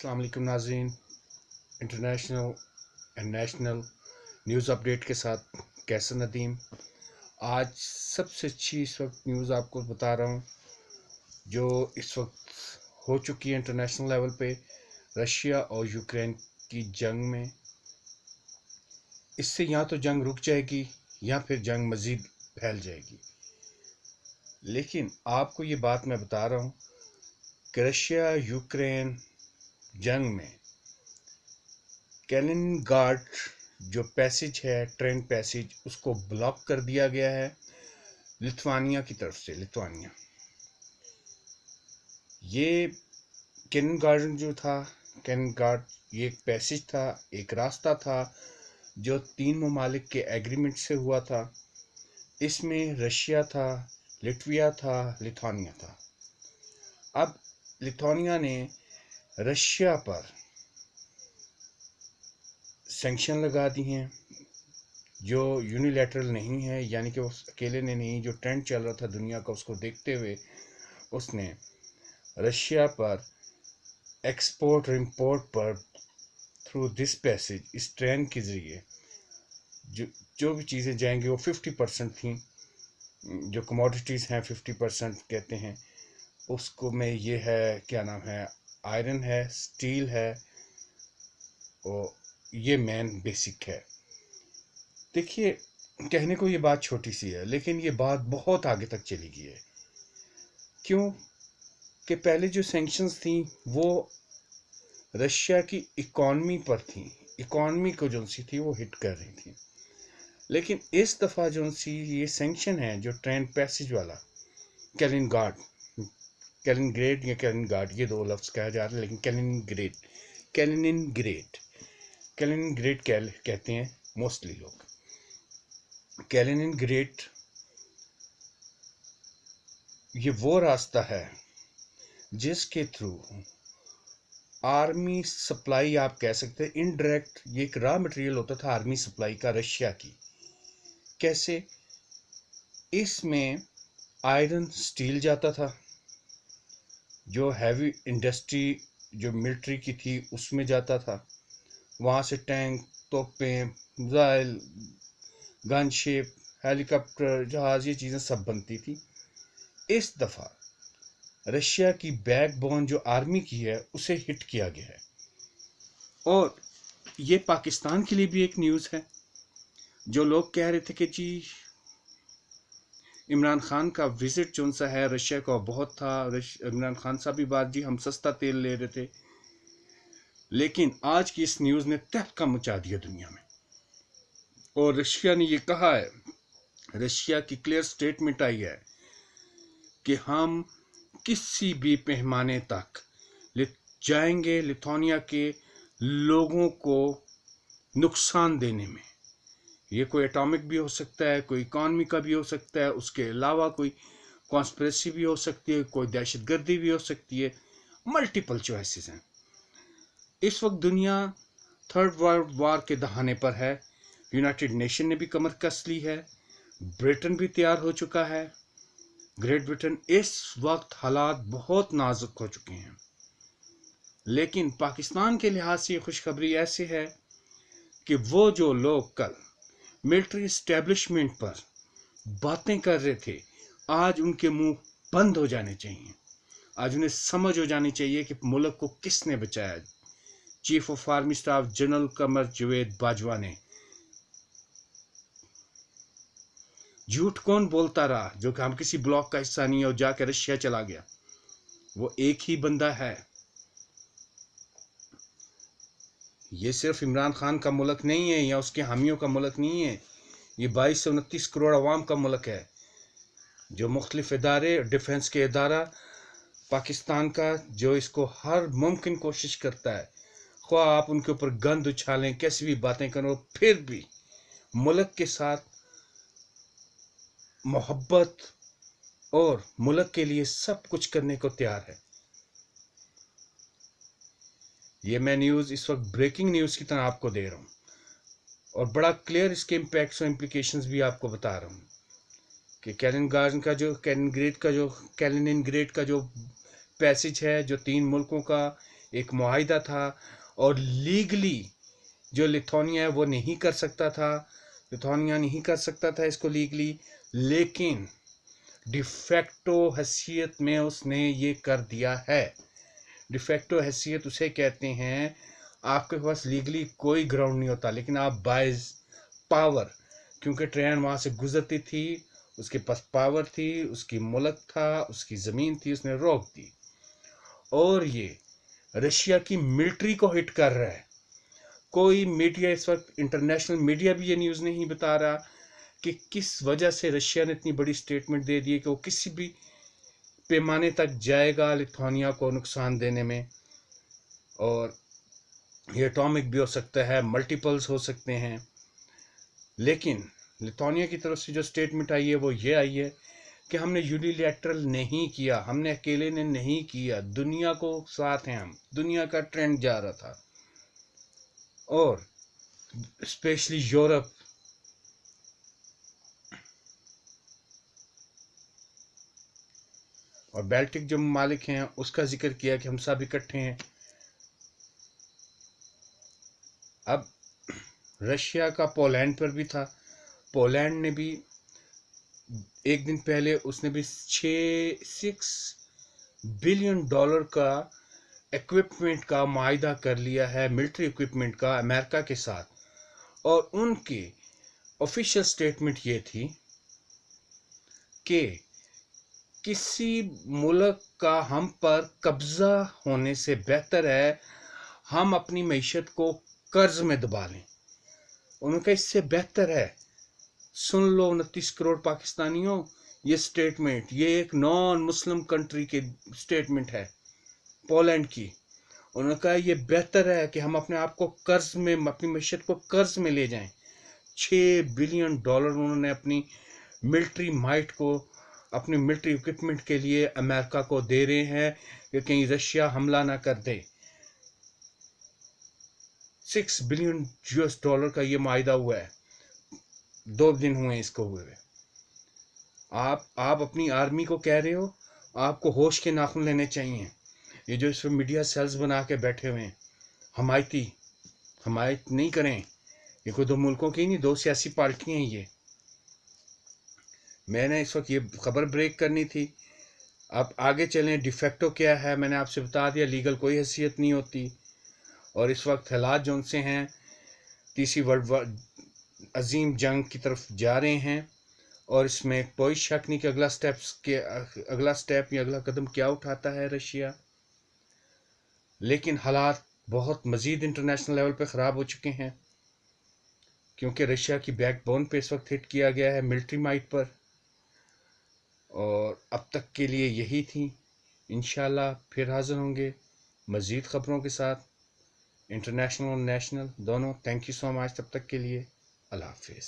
अस्सलाम वालेकुम नाज़रीन। International and national news update के साथ कैसर नदीम। आज सबसे अच्छी इस वक्त न्यूज़ आपको बता रहा हूँ जो इस वक्त हो चुकी है इंटरनेशनल लेवल पे रशिया और यूक्रेन की जंग में। इससे या तो जंग रुक जाएगी या फिर जंग मज़ीद फैल जाएगी। लेकिन आपको ये बात मैं बता रहा हूँ कि रशिया यूक्रेन जंग में कैलिनिनग्राड जो पैसेज है, ट्रेन पैसेज, उसको ब्लॉक कर दिया गया है लिथुआनिया की तरफ से। लिथुआनिया ये कैलिनिनग्राड जो था, कैलिनिनग्राड ये एक पैसेज था, एक रास्ता था जो 3 ममालिक के एग्रीमेंट से हुआ था। इसमें रशिया था, लिथुआनिया था, लिथुआनिया था। अब लिथुआनिया ने रशिया पर सैंक्शन लगा दी हैं जो यूनिलैटरल नहीं है, यानी कि वो अकेले ने नहीं, जो ट्रेंड चल रहा था दुनिया का उसको देखते हुए उसने रशिया पर एक्सपोर्ट और इम्पोर्ट पर थ्रू दिस पैसेज, इस ट्रेन के ज़रिए जो भी चीज़ें जाएंगी वो 50% थी। जो कमोडिटीज़ हैं 50% कहते हैं उसको में ये है, क्या नाम है, आयरन है, स्टील है, और ये मेन बेसिक है। देखिए, कहने को ये बात छोटी सी है लेकिन ये बात बहुत आगे तक चली गई है। क्यों कि पहले जो सैंक्शंस थी वो रशिया की इकॉनमी पर थी, इकॉनमी को जो सी थी वो हिट कर रही थी। लेकिन इस दफ़ा जो सी ये सैंक्शन है जो ट्रेन पैसेज वाला, कैलिनिनग्राड, कैलिनिनग्रेड या कैलिनिनग्राड ये दो लफ्ज़ कहा जा रहा है, लेकिन कैलिनिनग्रेड कैलिनिनग्रेड कैलिनिनग्रेड कहते हैं मोस्टली लोग। कैलिनिनग्रेड ये वो रास्ता है जिसके थ्रू आर्मी सप्लाई, आप कह सकते हैं इनडायरेक्ट, ये एक रॉ मटेरियल होता था आर्मी सप्लाई का रशिया की। कैसे? इसमें आयरन, स्टील जाता था, जो हैवी इंडस्ट्री जो मिलिट्री की थी उसमें जाता था। वहाँ से टैंक, तोपें, मिसाइल, गनशिप, हेलीकॉप्टर, जहाज, ये चीज़ें सब बनती थी। इस दफ़ा रशिया की बैकबोन जो आर्मी की है उसे हिट किया गया है। और ये पाकिस्तान के लिए भी एक न्यूज़ है। जो लोग कह रहे थे कि जी इमरान खान का विजिट जो सा है रशिया का बहुत था, इमरान खान साहब भी बात जी हम सस्ता तेल ले रहे थे, लेकिन आज की इस न्यूज़ ने तहलका मचा दिया दुनिया में। और रशिया ने ये कहा है, रशिया की क्लियर स्टेटमेंट आई है कि हम किसी भी पैमाने तक जाएंगे लिथुआनिया के लोगों को नुकसान देने में। ये कोई एटॉमिक भी हो सकता है, कोई इकॉनमी का भी हो सकता है, उसके अलावा कोई कॉन्स्पिरेसी भी हो सकती है, कोई दहशतगर्दी भी हो सकती है। मल्टीपल चॉइसेस हैं। इस वक्त दुनिया थर्ड वर्ल्ड वॉर के दहाने पर है। यूनाइटेड नेशन ने भी कमर कस ली है, ब्रिटेन भी तैयार हो चुका है, ग्रेट ब्रिटेन। इस वक्त हालात बहुत नाजुक हो चुके हैं। लेकिन पाकिस्तान के लिहाज से खुशखबरी ऐसी है कि वो जो लोग कल मिलिट्री इस्टेब्लिशमेंट पर बातें कर रहे थे, आज उनके मुंह बंद हो जाने चाहिए। आज उन्हें समझ हो जानी चाहिए कि मुल्क को किसने बचाया। Chief of army staff general Qamar Javed Bajwa ने, झूठ कौन बोलता रहा जो कि हम किसी ब्लॉक का हिस्सा नहीं है और जाकर रशिया चला गया? वो एक ही बंदा है। ये सिर्फ इमरान खान का मुल्क नहीं है या उसके हामियों का मुल्क नहीं है। ये 22 से 29 करोड़ अवाम का मुल्क है। जो मुख्तलिफ इदारे, डिफेंस के इदारा पाकिस्तान का, जो इसको हर मुमकिन कोशिश करता है, ख्वाह आप उनके ऊपर गंद उछालें, कैसी भी बातें करो, फिर भी मुल्क के साथ मोहब्बत और मुल्क के लिए सब कुछ करने को तैयार है। ये मैं न्यूज़ इस वक्त ब्रेकिंग न्यूज़ की तरह आपको दे रहा हूँ और बड़ा क्लियर इसके इम्पैक्ट्स और इम्प्लीकेशंस भी आपको बता रहा हूँ कि कैलिनिनग्रेड का जो पैसेज है, जो 3 मुल्कों का एक मुआहिदा था और लीगली जो लिथुआनिया है वो नहीं कर सकता था, लिथुआनिया नहीं कर सकता था इसको लीगली, लेकिन डिफेक्टो हैसियत में उसने ये कर दिया है। डिफेक्टो हैसियत उसे कहते हैं आपके पास लीगली कोई ग्राउंड नहीं होता, लेकिन आप बाय पावर, क्योंकि ट्रेन वहाँ से गुजरती थी, उसके पास पावर थी, उसकी मुल्क था, उसकी ज़मीन थी, उसने रोक दी। और ये रशिया की मिलिट्री को हिट कर रहा है। कोई मीडिया इस वक्त, इंटरनेशनल मीडिया भी ये न्यूज़ नहीं बता रहा कि किस वजह से रशिया ने इतनी बड़ी स्टेटमेंट दे दी है कि वो किसी भी पैमाने तक जाएगा लिथुआनिया को नुकसान देने में। और ये एटॉमिक भी हो सकता है, मल्टीपल्स हो सकते हैं, लेकिन लिथुआनिया की तरफ से जो स्टेटमेंट आई है वो ये आई है कि हमने यूनिलैटरल नहीं किया, हमने अकेले ने नहीं किया, दुनिया को साथ हैं हम, दुनिया का ट्रेंड जा रहा था। और स्पेशली यूरोप और बाल्टिक जो ममालिक हैं उसका जिक्र किया कि हम सब इकट्ठे हैं। अब रशिया का पोलैंड पर भी था, पोलैंड ने भी एक दिन पहले उसने भी 6 बिलियन डॉलर का इक्विपमेंट का मुआहिदा कर लिया है, मिलिट्री इक्विपमेंट का, अमेरिका के साथ। और उनकी ऑफिशियल स्टेटमेंट ये थी कि किसी मुल्क का हम पर कब्जा होने से बेहतर है हम अपनी मईशत को कर्ज में दबा लें। उनका इससे बेहतर है, सुन लो 29 करोड़ पाकिस्तानियों, ये स्टेटमेंट, ये एक नॉन मुस्लिम कंट्री की स्टेटमेंट है पोलैंड की। उन्होंने कहा ये बेहतर है कि हम अपने आप को कर्ज में, अपनी मईशत को कर्ज में ले जाएं। 6 बिलियन डॉलर उन्होंने अपनी मिलिट्री माइट को, अपने मिलिट्री इक्विपमेंट के लिए अमेरिका को दे रहे हैं कि कहीं रशिया हमला ना कर दे। 6 बिलियन यूएस डॉलर का ये मुआहिदा हुआ है, 2 दिन हुए इसको हुए। आप अपनी आर्मी को कह रहे हो, आपको होश के नाखून लेने चाहिए। ये जो इस मीडिया सेल्स बना के बैठे हुए हैं, हमायत नहीं करें। ये कोई 2 मुल्कों की नहीं, 2 सियासी पार्टियां हैं ये। मैंने इस वक्त ये खबर ब्रेक करनी थी। अब आगे चलें, डिफेक्टो क्या है मैंने आपसे बता दिया, लीगल कोई हैसियत नहीं होती। और इस वक्त हालात जो उनसे हैं, तीसरी वर्ल्ड अजीम जंग की तरफ जा रहे हैं। और इसमें कोई शक नहीं कि अगला स्टेप या अगला कदम क्या उठाता है रशिया। लेकिन हालात बहुत मज़ीद इंटरनेशनल लेवल पे ख़राब हो चुके हैं, क्योंकि रशिया की बैकबोन पे इस वक्त हिट किया गया है, मिलिट्री माइट पर। और अब तक के लिए यही थी। इंशाल्लाह फिर हाज़िर होंगे मज़ीद ख़बरों के साथ, इंटरनेशनल और नेशनल दोनों। थैंक यू सो मच, तब तक के लिए अल्लाह हाफिज़।